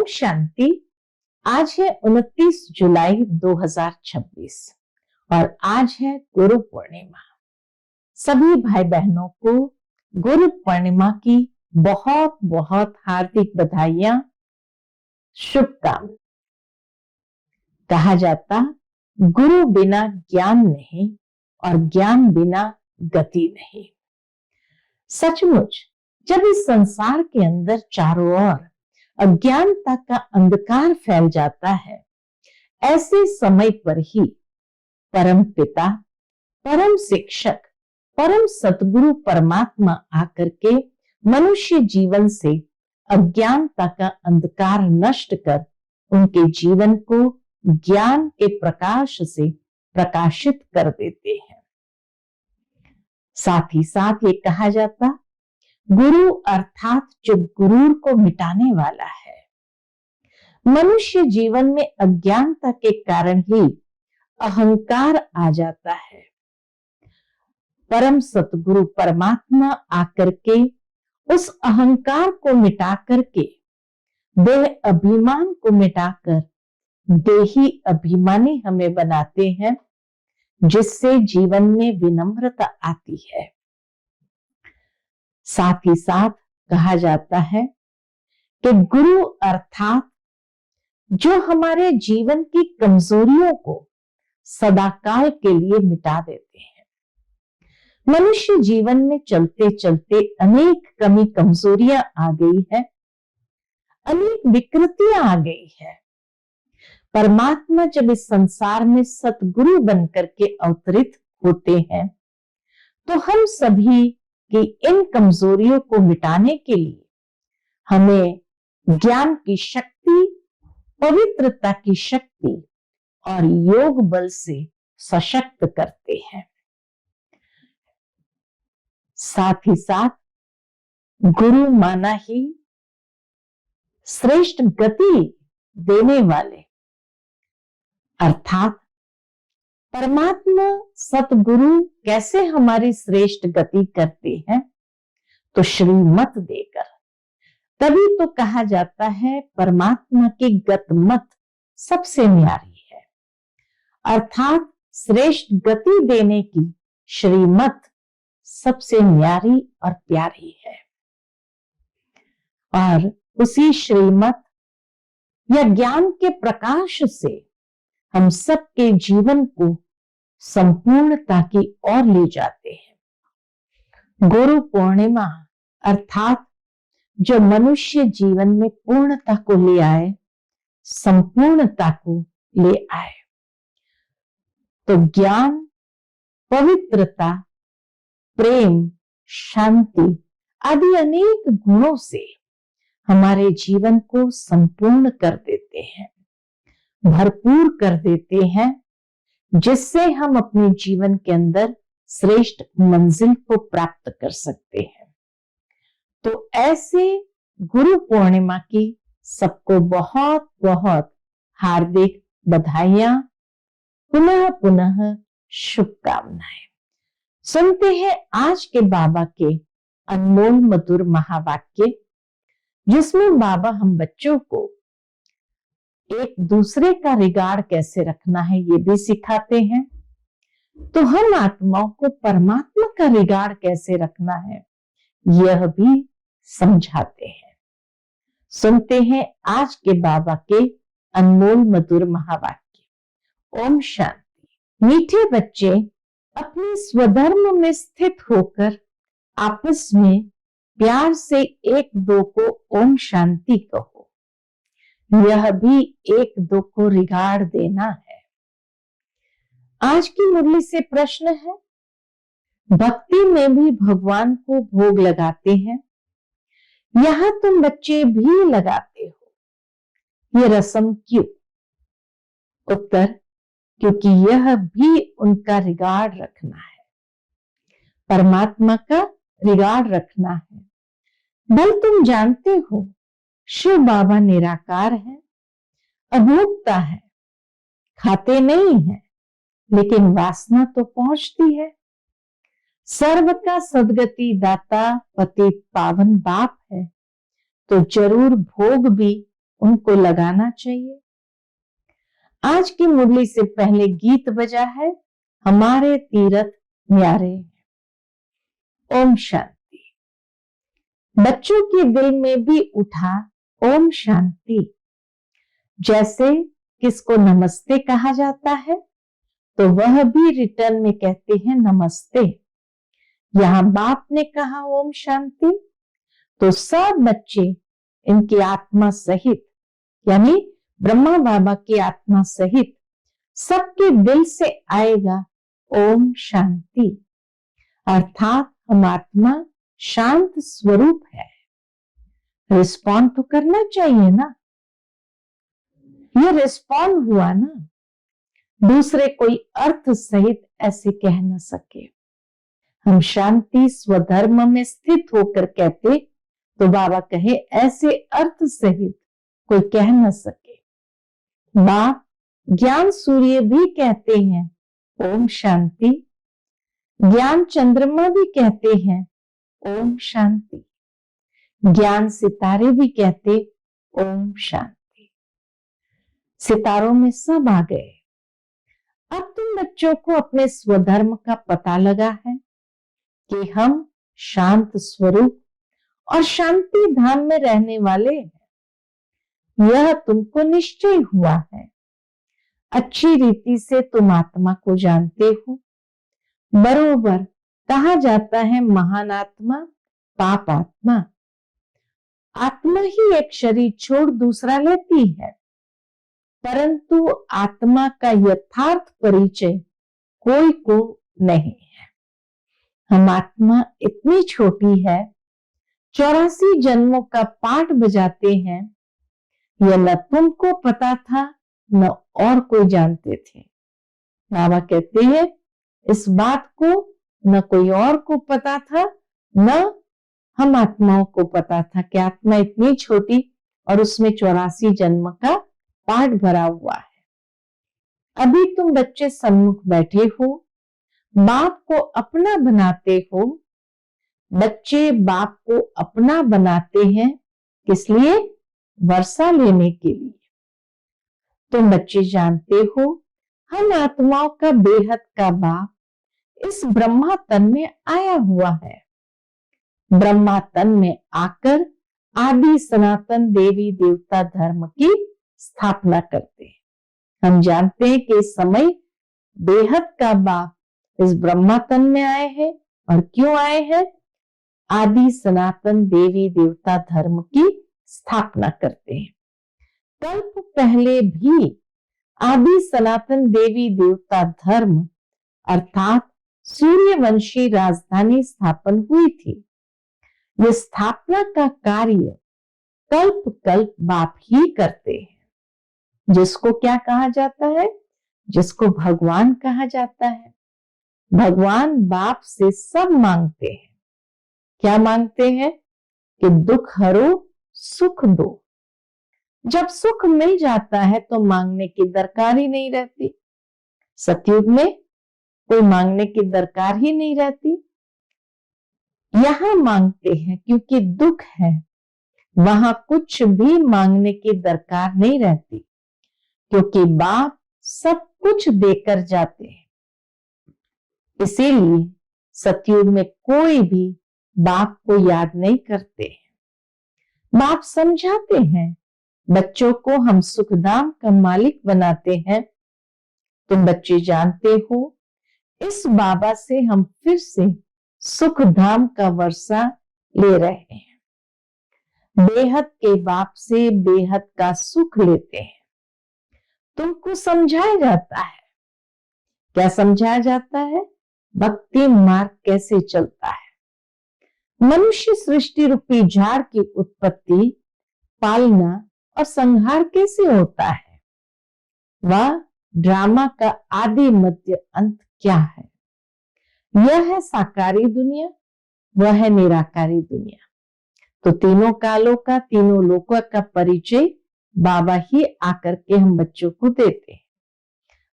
शांति। आज है 29 जुलाई 2026 और आज है गुरु पूर्णिमा। सभी भाई बहनों को गुरु पूर्णिमा की बहुत बहुत हार्दिक बधाइयां, शुभकामनाएं। कहा जाता गुरु बिना ज्ञान नहीं और ज्ञान बिना गति नहीं। सचमुच जब इस संसार के अंदर चारों ओर अज्ञानता का अंधकार फैल जाता है, ऐसे समय पर ही परम पिता, परम शिक्षक, परम सतगुरु परमात्मा आकर के मनुष्य जीवन से अज्ञानता का अंधकार नष्ट कर उनके जीवन को ज्ञान के प्रकाश से प्रकाशित कर देते हैं। साथ ही साथ ये कहा जाता गुरु अर्थात जो गुरूर को मिटाने वाला है। मनुष्य जीवन में अज्ञानता के कारण ही अहंकार आ जाता है। परम सतगुरु परमात्मा आकर के उस अहंकार को मिटा करके देह अभिमान को मिटाकर देही अभिमानी हमें बनाते हैं, जिससे जीवन में विनम्रता आती है। साथ ही साथ कहा जाता है कि गुरु अर्थात जो हमारे जीवन की कमजोरियों को सदाकाल के लिए मिटा देते हैं। मनुष्य जीवन में चलते चलते अनेक कमी कमजोरियां आ गई है, अनेक विकृतियां आ गई है। परमात्मा जब इस संसार में सतगुरु बनकर के अवतरित होते हैं, तो हम सभी कि इन कमजोरियों को मिटाने के लिए हमें ज्ञान की शक्ति, पवित्रता की शक्ति और योग बल से सशक्त करते हैं। साथ ही साथ गुरु माना ही श्रेष्ठ गति देने वाले अर्थात परमात्मा सतगुरु कैसे हमारी श्रेष्ठ गति करते हैं, तो श्रीमत देकर। तभी तो कहा जाता है परमात्मा की गतमत सबसे न्यारी है, अर्थात श्रेष्ठ गति देने की श्रीमत सबसे न्यारी और प्यारी है। और उसी श्रीमत या ज्ञान के प्रकाश से हम सबके जीवन को संपूर्णता की ओर ले जाते हैं। गुरु पूर्णिमा अर्थात जो मनुष्य जीवन में पूर्णता को ले आए, संपूर्णता को ले आए, तो ज्ञान, पवित्रता, प्रेम, शांति आदि अनेक गुणों से हमारे जीवन को संपूर्ण कर देते हैं, भरपूर कर देते हैं, जिससे हम अपने जीवन के अंदर श्रेष्ठ मंजिल को प्राप्त कर सकते हैं। तो ऐसे गुरु पूर्णिमा की सबको बहुत बहुत हार्दिक बधाइयां, पुनः पुनः शुभकामनाएं। सुनते हैं आज के बाबा के अनमोल मधुर महावाक्य, जिसमें बाबा हम बच्चों को एक दूसरे का रिगार्ड कैसे रखना है ये भी सिखाते हैं, तो हम आत्माओं को परमात्मा का रिगार्ड कैसे रखना है यह भी समझाते हैं। सुनते हैं आज के बाबा के अनमोल मधुर महावाक्य। ओम शांति। मीठे बच्चे अपने स्वधर्म में स्थित होकर आपस में प्यार से एक दो को ओम शांति कहो। यह भी एक दो को रिगार्ड देना है। आज की मुरली से प्रश्न है, भक्ति में भी भगवान को भोग लगाते हैं, यहां तुम बच्चे भी लगाते हो, ये रस्म क्यों? उत्तर, क्योंकि यह भी उनका रिगार्ड रखना है, परमात्मा का रिगार्ड रखना है। बल तुम जानते हो शिव बाबा निराकार है, अभोक्ता है, खाते नहीं है, लेकिन वासना तो पहुंचती है। सर्व का सदगति दाता पतित पावन बाप है, तो जरूर भोग भी उनको लगाना चाहिए। आज की मुरली से पहले गीत बजा है, हमारे तीरथ न्यारे। ओम शांति। बच्चों के दिल में भी उठा ओम शांति। जैसे किसको नमस्ते कहा जाता है तो वह भी रिटर्न में कहते हैं नमस्ते। यहां बाप ने कहा ओम शांति तो सब बच्चे इनकी आत्मा सहित, यानी ब्रह्मा बाबा की आत्मा सहित सबके दिल से आएगा ओम शांति। अर्थात हम आत्मा शांत स्वरूप है। रिस्पॉन्ड तो करना चाहिए ना। ये रिस्पॉन्ड हुआ ना, दूसरे कोई अर्थ सहित ऐसे कह न सके। हम शांति स्वधर्म में स्थित होकर कहते तो बाबा कहे ऐसे अर्थ सहित कोई कह न सके। बाप ज्ञान सूर्य भी कहते हैं ओम शांति, ज्ञान चंद्रमा भी कहते हैं ओम शांति, ज्ञान सितारे भी कहते ओम शांति। सितारों में सब आ गए। अब तुम बच्चों को अपने स्वधर्म का पता लगा है कि हम शांत स्वरूप और शांति धाम में रहने वाले हैं। यह तुमको निश्चय हुआ है। अच्छी रीति से तुम आत्मा को जानते हो। बरोबर कहा जाता है महान आत्मा पाप आत्मा। आत्मा ही एक शरीर छोड़ दूसरा लेती है, परंतु आत्मा का यथार्थ परिचय कोई को नहीं है। हम आत्मा इतनी छोटी है, 84 जन्मों का पाठ बजाते हैं। यह न तुमको पता था न और कोई जानते थे। बाबा कहते हैं इस बात को न कोई और को पता था न हम आत्माओं को पता था कि आत्मा इतनी छोटी और उसमें 84 जन्म का पाठ भरा हुआ है। अभी तुम बच्चे सम्मुख बैठे हो, बाप को अपना बनाते हो। बच्चे बाप को अपना बनाते हैं किस लिए? वर्षा लेने के लिए। तुम बच्चे जानते हो हम आत्माओं का बेहद का बाप इस ब्रह्मा तन में आया हुआ है। ब्रह्मा तन में आकर आदि सनातन देवी देवता धर्म की स्थापना करते हैं। हम जानते हैं कि इस समय बेहद का बाप इस ब्रह्मा तन में आए हैं। और क्यों आए हैं? आदि सनातन देवी देवता धर्म की स्थापना करते हैं। कल्प पहले भी आदि सनातन देवी देवता धर्म अर्थात सूर्यवंशी राजधानी स्थापन हुई थी। ये स्थापना का कार्य कल्प कल्प बाप ही करते हैं। जिसको क्या कहा जाता है? जिसको भगवान कहा जाता है। भगवान बाप से सब मांगते हैं। क्या मांगते हैं? कि दुख हरो सुख दो। जब सुख मिल जाता है तो मांगने की दरकार ही नहीं रहती। सतयुग में कोई मांगने की दरकार ही नहीं रहती। यहां मांगते हैं क्योंकि दुख है, वहां कुछ भी मांगने की दरकार नहीं रहती, क्योंकि बाप सब कुछ देकर जाते हैं। इसीलिए सतयुग में कोई भी बाप को याद नहीं करते हैं। बाप समझाते हैं बच्चों को हम सुखधाम का मालिक बनाते हैं। तुम बच्चे जानते हो इस बाबा से हम फिर से सुखधाम का वर्षा ले रहे हैं। बेहद के बाप से बेहद का सुख लेते हैं। तुमको समझाया जाता है। क्या समझाया जाता है? भक्ति मार्ग कैसे चलता है। मनुष्य सृष्टि रूपी झाड़ की उत्पत्ति, पालना और संहार कैसे होता है। वह ड्रामा का आदि मध्य अंत क्या है। यह है साकारी दुनिया, वह है निराकारी दुनिया। तो तीनों कालों का, तीनों लोकों का परिचय बाबा ही आकर के हम बच्चों को देते हैं।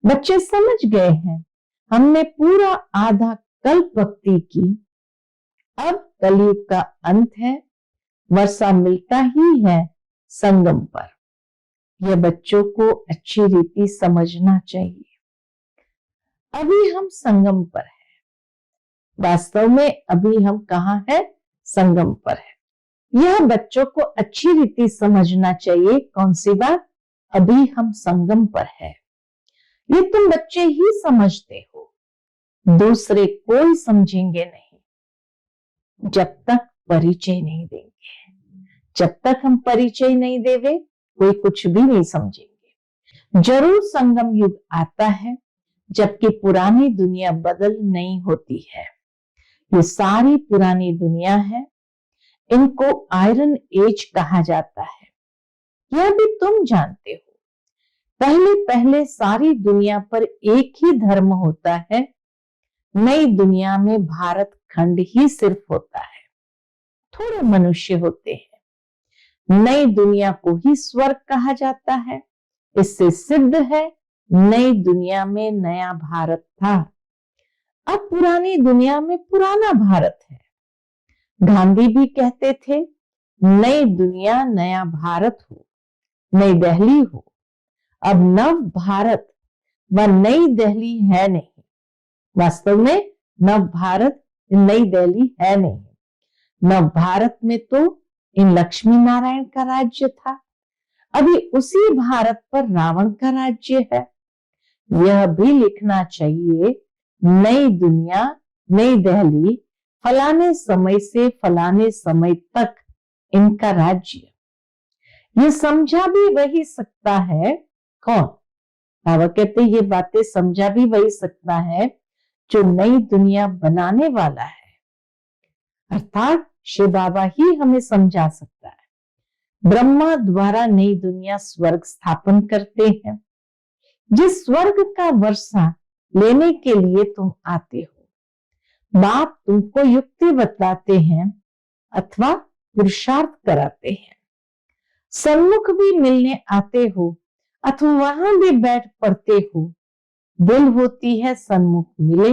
बच्चे समझ गए हैं हमने पूरा आधा कल्प भक्ति की। अब कलयुग का अंत है, वर्षा मिलता ही है संगम पर। यह बच्चों को अच्छी रीति समझना चाहिए। अभी हम संगम पर हैं। वास्तव में अभी हम कहाँ हैं? संगम पर है। यह बच्चों को अच्छी रीति समझना चाहिए। कौन सी बात? अभी हम संगम पर है। ये तुम बच्चे ही समझते हो, दूसरे कोई समझेंगे नहीं जब तक परिचय नहीं देंगे। जब तक हम परिचय नहीं देवे, कोई कुछ भी नहीं समझेंगे। जरूर संगम युग आता है जबकि पुरानी दुनिया बदल नहीं होती है। ये सारी पुरानी दुनिया है, इनको आयरन एज कहा जाता है। यह भी तुम जानते हो। पहले पहले सारी दुनिया पर एक ही धर्म होता है। नई दुनिया में भारत खंड ही सिर्फ होता है। थोड़े मनुष्य होते हैं। नई दुनिया को ही स्वर्ग कहा जाता है। इससे सिद्ध है नई दुनिया में नया भारत था। अब पुरानी दुनिया में पुराना भारत है। गांधी भी कहते थे नई दुनिया नया भारत हो, नई दिल्ली हो। अब नव भारत व नई दिल्ली है नहीं। वास्तव में नव भारत नई दिल्ली है नहीं। नव भारत में तो इन लक्ष्मी नारायण का राज्य था। अभी उसी भारत पर रावण का राज्य है। यह भी लिखना चाहिए नई दुनिया नई दिल्ली फलाने समय से फलाने समय तक इनका राज्य। ये समझा भी वही सकता है। कौन? बाबा कहते ये बातें समझा भी वही सकता है जो नई दुनिया बनाने वाला है। अर्थात शिव बाबा ही हमें समझा सकता है। ब्रह्मा द्वारा नई दुनिया स्वर्ग स्थापन करते हैं। जिस स्वर्ग का वर्षा लेने के लिए तुम आते हो, बाप तुमको युक्ति बतलाते हैं अथवा पुरुषार्थ कराते हैं। सन्मुख भी मिलने आते हो अथवा वहां भी बैठ पढ़ते हो। दिल होती है सन्मुख मिले,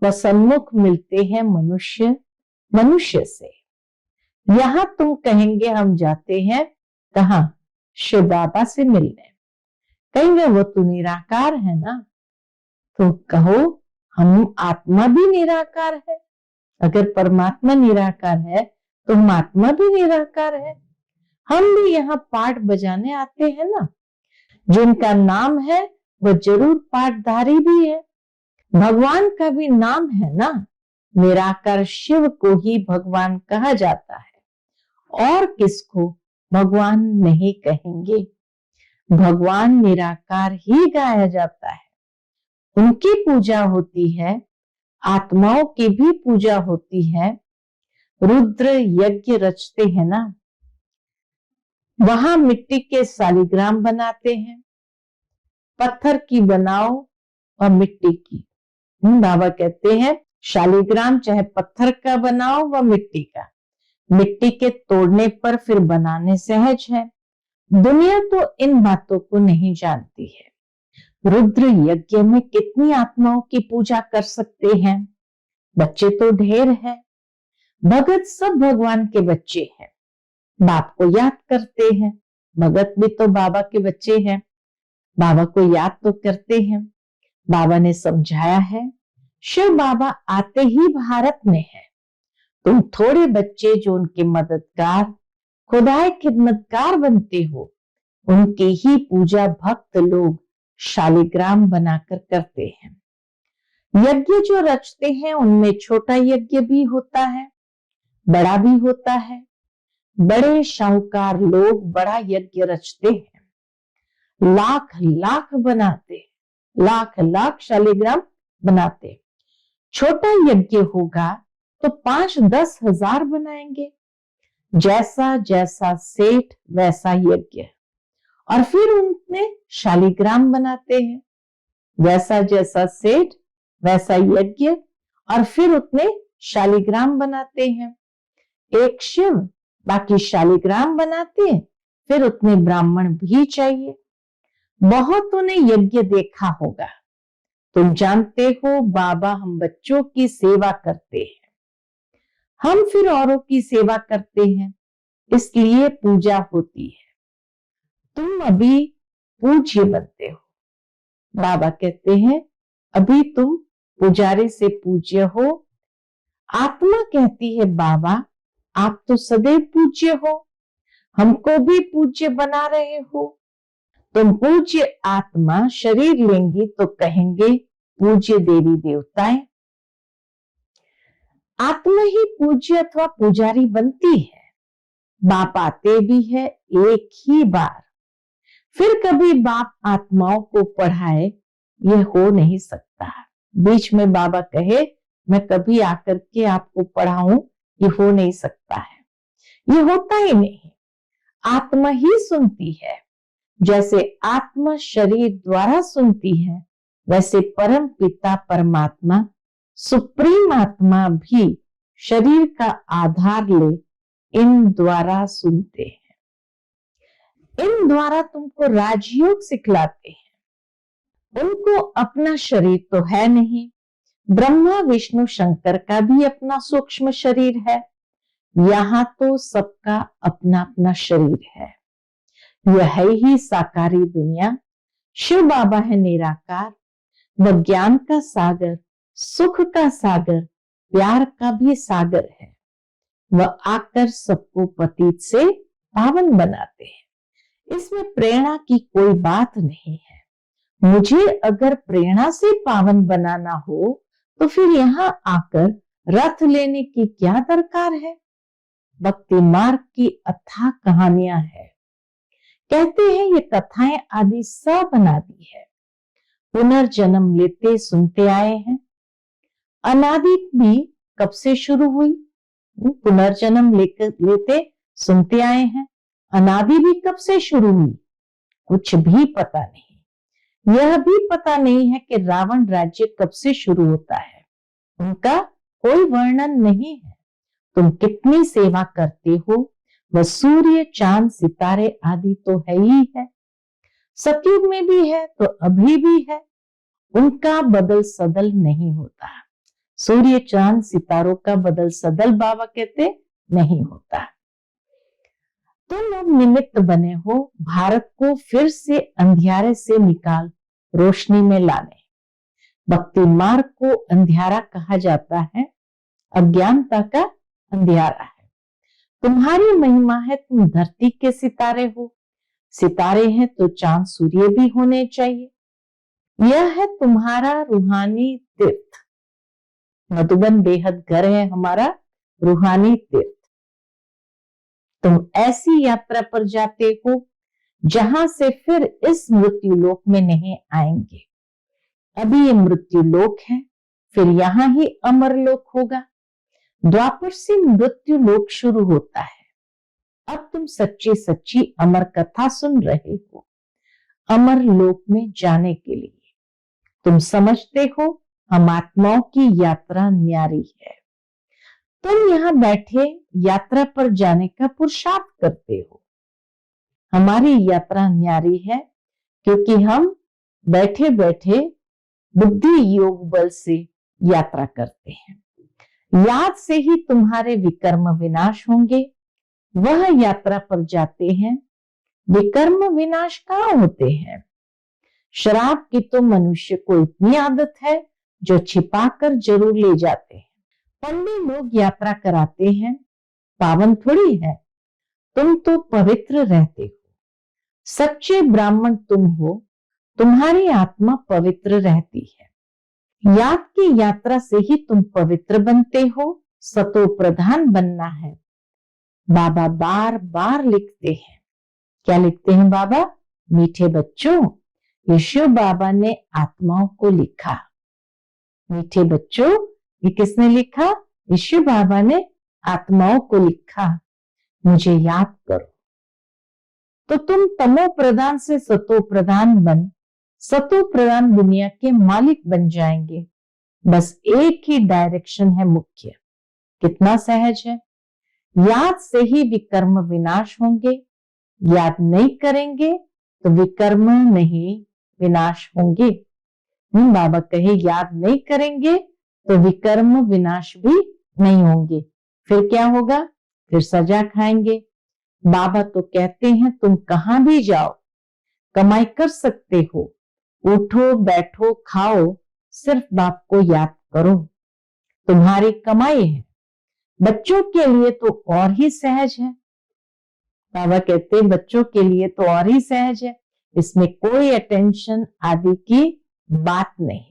वह सन्मुख मिलते हैं मनुष्य मनुष्य से। यहां तुम कहेंगे हम जाते हैं कहां? शिव बाबा से मिलने। कहेंगे वो तो निराकार है ना। तो कहो हम आत्मा भी निराकार है। अगर परमात्मा निराकार है तो हम आत्मा भी निराकार है। हम भी यहाँ पाठ बजाने आते हैं ना। जिनका नाम है वह जरूर पाठधारी भी है। भगवान का भी नाम है ना। निराकार शिव को ही भगवान कहा जाता है और किसको भगवान नहीं कहेंगे। भगवान निराकार ही गाया जाता है। उनकी पूजा होती है, आत्माओं की भी पूजा होती है। रुद्र यज्ञ रचते हैं ना, वहां मिट्टी के शालिग्राम बनाते हैं। पत्थर की बनाओ और मिट्टी की। बाबा कहते हैं शालिग्राम चाहे पत्थर का बनाओ व मिट्टी का, मिट्टी के तोड़ने पर फिर बनाने सहज है। दुनिया तो इन बातों को नहीं जानती है। रुद्र यज्ञ में कितनी आत्माओं की पूजा कर सकते हैं। बच्चे तो ढेर है। भगत सब भगवान के बच्चे हैं। बाप को याद करते हैं। भगत भी तो बाबा के बच्चे हैं। बाबा को याद तो करते हैं। बाबा ने समझाया है शिव बाबा आते ही भारत में है। तुम थोड़े बच्चे जो उनके मददगार खुदाए खिदमतगार बनते हो, उनकी ही पूजा भक्त लोग शालिग्राम बनाकर करते हैं। यज्ञ जो रचते हैं उनमें छोटा यज्ञ भी होता है, बड़ा भी होता है। बड़े शाहूकार लोग बड़ा यज्ञ रचते हैं, लाख लाख बनाते, लाख लाख शालिग्राम बनाते। छोटा यज्ञ होगा तो 5-10 हजार बनाएंगे। जैसा जैसा सेठ वैसा यज्ञ, और फिर उनमें शालिग्राम बनाते हैं। जैसा जैसा सेठ वैसा यज्ञ और फिर उतने शालिग्राम बनाते हैं। एक शिव बाकी शालिग्राम बनाते हैं, फिर उतने ब्राह्मण भी चाहिए। बहुतों ने यज्ञ देखा होगा। तुम जानते हो बाबा हम बच्चों की सेवा करते हैं, हम फिर औरों की सेवा करते हैं, इसलिए पूजा होती है। तुम अभी पूज्य बनते हो। बाबा कहते हैं अभी तुम पुजारी से पूज्य हो। आत्मा कहती है बाबा आप तो सदैव पूज्य हो, हमको भी पूज्य बना रहे हो। तुम पूज्य आत्मा शरीर लेंगी तो कहेंगे पूज्य देवी देवताएं। आत्मा ही पूज्य अथवा पुजारी बनती है। बाप आते भी है एक ही बार, फिर कभी बाप आत्माओं को पढ़ाए ये हो नहीं सकता। बीच में बाबा कहे मैं कभी आकर के आपको पढ़ाऊं, ये हो नहीं सकता है, ये होता ही नहीं। आत्मा ही सुनती है। जैसे आत्मा शरीर द्वारा सुनती है, वैसे परम पिता परमात्मा सुप्रीम आत्मा भी शरीर का आधार ले इन द्वारा सुनते हैं। इन द्वारा तुमको राजयोग सिखलाते हैं। उनको अपना शरीर तो है नहीं। ब्रह्मा विष्णु शंकर का भी अपना सूक्ष्म शरीर है। यहाँ तो सबका अपना अपना शरीर है। यह है ही साकारी दुनिया। शिव बाबा है निराकार। वह ज्ञान का सागर, सुख का सागर, प्यार का भी सागर है। वह आकर सबको पतित से पावन बनाते हैं। इसमें प्रेरणा की कोई बात नहीं है। मुझे अगर प्रेरणा से पावन बनाना हो तो फिर यहाँ आकर रथ लेने की क्या दरकार है। भक्ति मार्ग की अथाह कहानियां हैं। कहते हैं ये कथाएं आदि सब अनादि है। पुनर्जन्म लेते सुनते आए हैं। अनादि भी कब से शुरू हुई? पुनर्जन्म लेते सुनते आए हैं। अनादि भी कब से शुरू हुई? कुछ भी पता नहीं। यह भी पता नहीं है कि रावण राज्य कब से शुरू होता है। उनका कोई वर्णन नहीं है। तुम कितनी सेवा करते हो, वह सूर्य चांद सितारे आदि तो है ही है। सतयुग में भी है तो अभी भी है। उनका बदल सदल नहीं होता। सूर्य चांद सितारों का बदल सदल बाबा कहते नहीं होता। तुम अब निमित्त बने हो भारत को फिर से अंधियारे से निकाल रोशनी में लाने। भक्ति मार्ग को अंधियारा कहा जाता है, अज्ञानता का अंधियारा है। तुम्हारी महिमा है, तुम धरती के सितारे हो। सितारे हैं तो चांद सूर्य भी होने चाहिए। यह है तुम्हारा रूहानी तीर्थ। मधुबन बेहद घर है हमारा रूहानी तीर्थ। तुम ऐसी यात्रा पर जाते हो जहां से फिर इस मृत्यु लोक में नहीं आएंगे। अभी ये मृत्यु लोक है, फिर यहां ही अमर लोक होगा। द्वापर से मृत्यु लोक शुरू होता है। अब तुम सच्ची सच्ची अमर कथा सुन रहे हो अमर लोक में जाने के लिए। तुम समझते हो हम आत्माओं की यात्रा न्यारी है। तुम यहाँ बैठे यात्रा पर जाने का पुरुषार्थ करते हो। हमारी यात्रा न्यारी है क्योंकि हम बैठे बैठे बुद्धि योग बल से यात्रा करते हैं। याद से ही तुम्हारे विकर्म विनाश होंगे। वह यात्रा पर जाते हैं। विकर्म विनाश कहाँ होते हैं? शराब की तो मनुष्य को इतनी आदत है जो छिपाकर जरूर ले जाते हैं। पंडित लोग यात्रा कराते हैं, पावन थोड़ी है। तुम तो पवित्र रहते हो। सच्चे ब्राह्मण तुम हो, तुम्हारी आत्मा पवित्र रहती है। याद की यात्रा से ही तुम पवित्र बनते हो। सतो प्रधान बनना है। बाबा बार बार लिखते हैं। क्या लिखते हैं बाबा? मीठे बच्चों, यीशु बाबा ने आत्माओं को लिखा। मीठे बच्चों, ये किसने लिखा? यीशु बाबा ने आत्माओं को लिखा। मुझे याद करो। तो तुम तमो प्रधान से सतो प्रधान बन सतो प्रधान दुनिया के मालिक बन जाएंगे। बस एक ही डायरेक्शन है मुख्य। कितना सहज है। याद से ही विकर्म विनाश होंगे। याद नहीं करेंगे तो विकर्म नहीं विनाश होंगे। बाबा कहे याद नहीं करेंगे तो विकर्म विनाश भी नहीं होंगे। फिर क्या होगा? फिर सजा खाएंगे। बाबा तो कहते हैं तुम कहां भी जाओ कमाई कर सकते हो। उठो बैठो खाओ, सिर्फ बाप को याद करो, तुम्हारी कमाई है। बच्चों के लिए तो और ही सहज है। बाबा कहते हैं बच्चों के लिए तो और ही सहज है, इसमें कोई अटेंशन आदि की बात नहीं।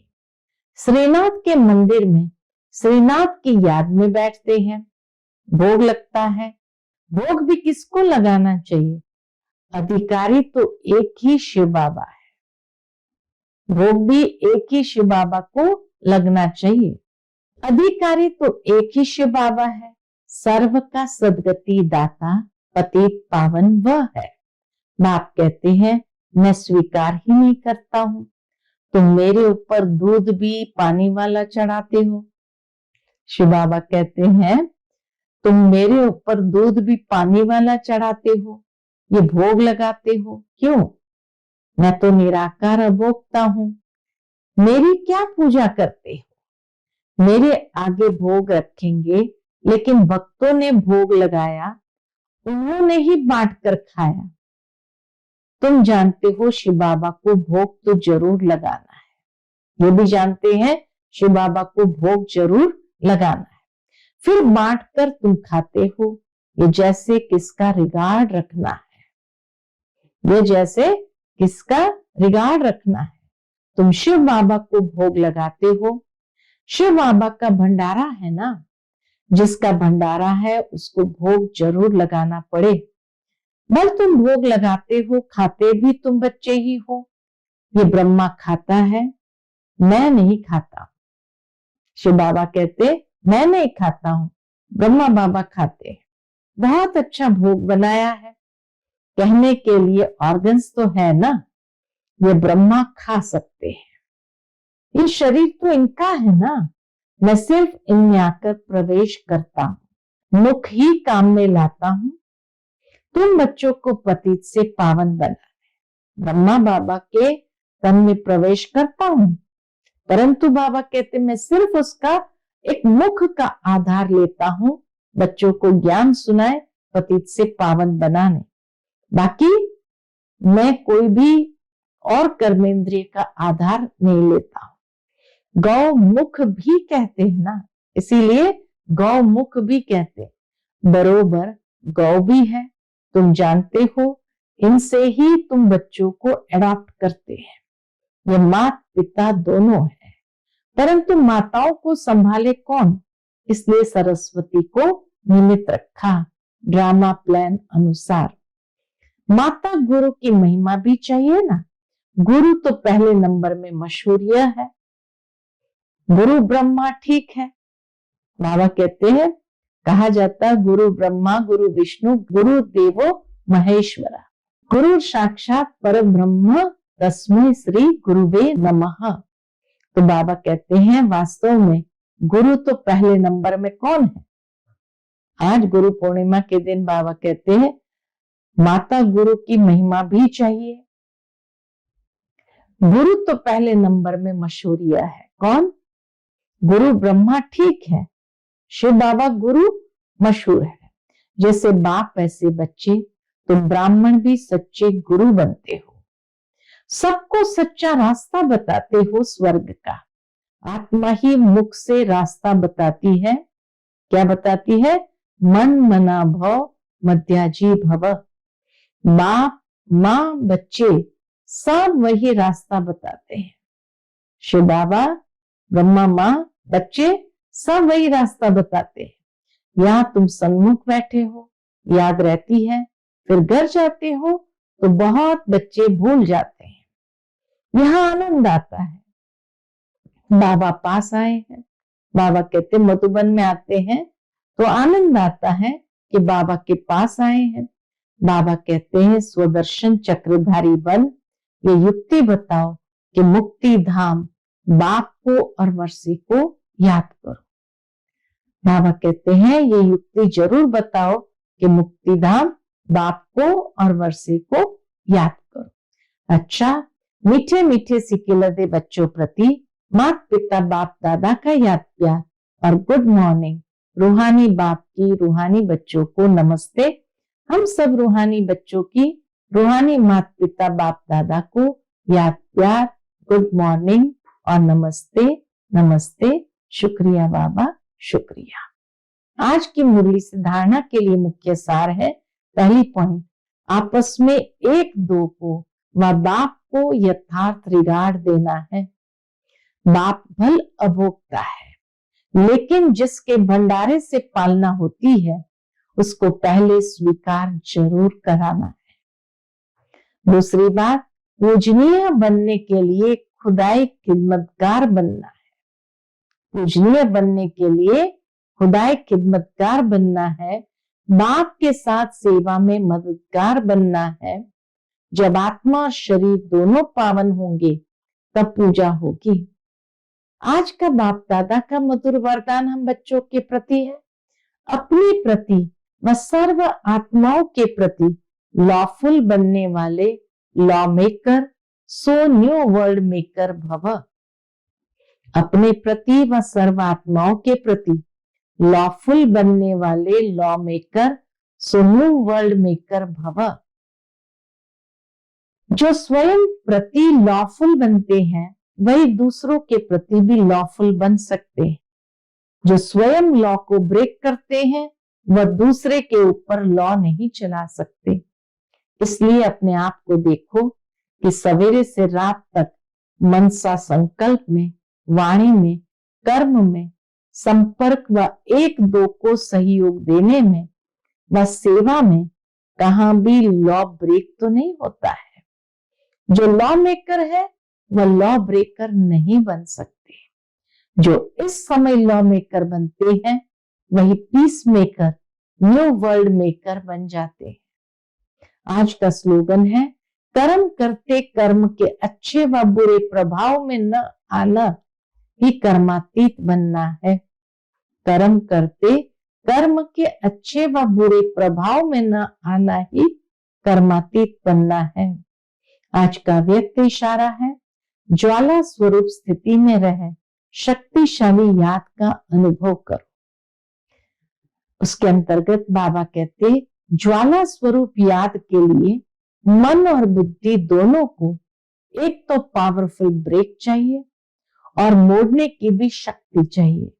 श्रीनाथ के मंदिर में श्रीनाथ की याद में बैठते हैं, भोग लगता है। भोग भी किसको लगाना चाहिए? अधिकारी तो एक ही शिव बाबा है, भोग भी एक ही शिव बाबा को लगना चाहिए। अधिकारी तो एक ही शिव बाबा है, सर्व का सदगति दाता पतित पावन वह है। बाप कहते हैं मैं स्वीकार ही नहीं करता हूं, तुम मेरे ऊपर दूध भी पानी वाला चढ़ाते हो। शिव बाबा कहते हैं तुम मेरे ऊपर दूध भी पानी वाला चढ़ाते हो, ये भोग लगाते हो, क्यों? मैं तो निराकार अभोक्ता हूं, मेरी क्या पूजा करते हो? मेरे आगे भोग रखेंगे, लेकिन भक्तों ने भोग लगाया, उन्होंने ही बांट कर खाया। तुम जानते हो शिव बाबा को भोग तो जरूर लगाना है, ये भी जानते हैं शिव बाबा को भोग जरूर लगाना है, फिर बांट कर तुम खाते हो। ये जैसे किसका रिगार्ड रखना है, ये जैसे किसका रिगार्ड रखना है। तुम शिव बाबा को भोग लगाते हो, शिव बाबा का भंडारा है ना, जिसका भंडारा है उसको भोग जरूर लगाना पड़े। बल तुम भोग लगाते हो, खाते भी तुम बच्चे ही हो। ये ब्रह्मा खाता है, मैं नहीं खाता। शिव बाबा कहते मैं नहीं खाता हूं, ब्रह्मा बाबा खाते हैं। बहुत अच्छा भोग बनाया है, कहने के लिए ऑर्गन्स तो है ना, ये ब्रह्मा खा सकते हैं। ये शरीर तो इनका है ना, मैं सिर्फ इनमें आकर प्रवेश करता हूं, मुख ही काम में लाता हूं। तुम बच्चों को पतित से पावन बनाने ब्रह्मा बाबा के तन में प्रवेश करता हूं, परंतु बाबा कहते मैं सिर्फ उसका एक मुख का आधार लेता हूं, बच्चों को ज्ञान सुनाए पतित से पावन बनाने। बाकी मैं कोई भी और कर्मेंद्रिय का आधार नहीं लेता हूं। गौ मुख भी कहते हैं ना, इसीलिए गौ मुख भी कहते, बरोबर गौ भी है। तुम जानते हो इनसे ही तुम बच्चों को एडॉप्ट करते हैं। ये माता पिता दोनों है, परंतु माताओं को संभाले कौन, इसलिए सरस्वती को निमित्त रखा ड्रामा प्लान अनुसार। माता गुरु की महिमा भी चाहिए ना, गुरु तो पहले नंबर में मशहूर यह है। गुरु ब्रह्मा ठीक है, बाबा कहते हैं कहा जाता है गुरु ब्रह्मा गुरु विष्णु गुरु देवो महेश्वरा, गुरु साक्षात परम ब्रह्म तस्मै श्री गुरुवे नमः। तो बाबा कहते हैं वास्तव में गुरु तो पहले नंबर में कौन है। आज गुरु पूर्णिमा के दिन बाबा कहते हैं माता गुरु की महिमा भी चाहिए। गुरु तो पहले नंबर में मशहूरिया है, कौन? गुरु ब्रह्मा ठीक है, शिव बाबा गुरु मशहूर है। जैसे बाप वैसे बच्चे, तो ब्राह्मण भी सच्चे गुरु बनते हो, सबको सच्चा रास्ता बताते हो स्वर्ग का। आत्मा ही मुख से रास्ता बताती है, क्या बताती है? मन मना भव मध्याजी भव। बाप माँ बच्चे सब वही रास्ता बताते हैं। शिव बाबा ब्रह्मा माँ बच्चे सब वही रास्ता बताते हैं। यहाँ तुम सन्मुख बैठे हो, याद रहती है, फिर घर जाते हो तो बहुत बच्चे भूल जाते हैं। यहाँ आनंद आता है, बाबा पास आए हैं। बाबा कहते मधुबन में आते हैं तो आनंद आता है कि बाबा के पास आए हैं। बाबा कहते हैं स्वदर्शन चक्रधारी बन, ये युक्ति बताओ कि मुक्ति धाम बाप को और वर्षी को याद करो। बाबा कहते हैं ये युक्ति जरूर बताओ कि मुक्ति धाम बाप को और वर्षी को याद करो। अच्छा, मीठे मीठे सिके लदे बच्चों प्रति माता पिता बाप दादा का याद प्यार और गुड मॉर्निंग। रूहानी बाप की रूहानी बच्चों को नमस्ते। हम सब रूहानी बच्चों की रूहानी माता पिता बाप दादा को याद प्यार, गुड मॉर्निंग और नमस्ते। नमस्ते, शुक्रिया बाबा, शुक्रिया। आज की मुरली से धारणा के लिए मुख्य सार है, पहली पॉइंट, आपस में एक दो को व बाप को यथार्थ रिगार्ड देना है। बाप भल अभोक्ता है, लेकिन जिसके भंडारे से पालना होती है उसको पहले स्वीकार जरूर कराना है। दूसरी बात, पूजनीय बनने के लिए खुदाई खिदमतगार बनना है। पूजनीय बनने के लिए खुदाई खिदमतगार बनना है, बाप के साथ सेवा में मददगार बनना है। जब आत्मा और शरीर दोनों पावन होंगे तब पूजा होगी। आज का बाप दादा का मधुर वरदान हम बच्चों के प्रति है, अपने प्रति व सर्व आत्माओं के प्रति लॉफुल बनने वाले law maker, so new world maker भव। अपने प्रति व सर्व आत्माओं के प्रति लॉफुल बनने वाले law maker, so new world maker भव। जो स्वयं प्रति लॉफुल बनते हैं वही दूसरों के प्रति भी लॉफुल बन सकते हैं। जो स्वयं लॉ को ब्रेक करते हैं वह दूसरे के ऊपर लॉ नहीं चला सकते। इसलिए अपने आप को देखो कि सवेरे से रात तक मनसा संकल्प में, वाणी में, कर्म में, संपर्क व एक दो को सहयोग देने में व सेवा में कहां भी लॉ ब्रेक तो नहीं होता है। जो लॉ मेकर है वह लॉ ब्रेकर नहीं बन सकते। जो इस समय लॉ मेकर बनते हैं वही peace maker, new world maker बन जाते हैं। आज का स्लोगन है, कर्म करते कर्म के अच्छे व बुरे प्रभाव में न आना ही कर्मातीत बनना है। कर्म करते कर्म के अच्छे व बुरे प्रभाव में न आना ही कर्मातीत बनना है। आज का व्यक्त इशारा है, ज्वाला स्वरूप स्थिति में रहे शक्तिशाली याद का अनुभव करो। उसके अंतर्गत बाबा कहते, ज्वाला स्वरूप याद के लिए मन और बुद्धि दोनों को एक तो पावरफुल ब्रेक चाहिए और मोड़ने की भी शक्ति चाहिए।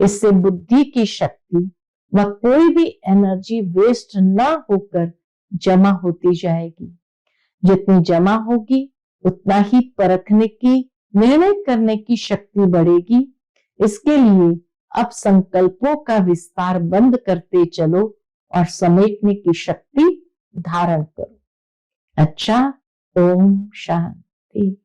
इससे बुद्धि की शक्ति व कोई भी एनर्जी वेस्ट ना होकर जमा होती जाएगी। जितनी जमा होगी उतना ही परखने की, निर्णय करने की शक्ति बढ़ेगी। इसके लिए अब संकल्पों का विस्तार बंद करते चलो और समेटने की शक्ति धारण करो। अच्छा, ओम शांति।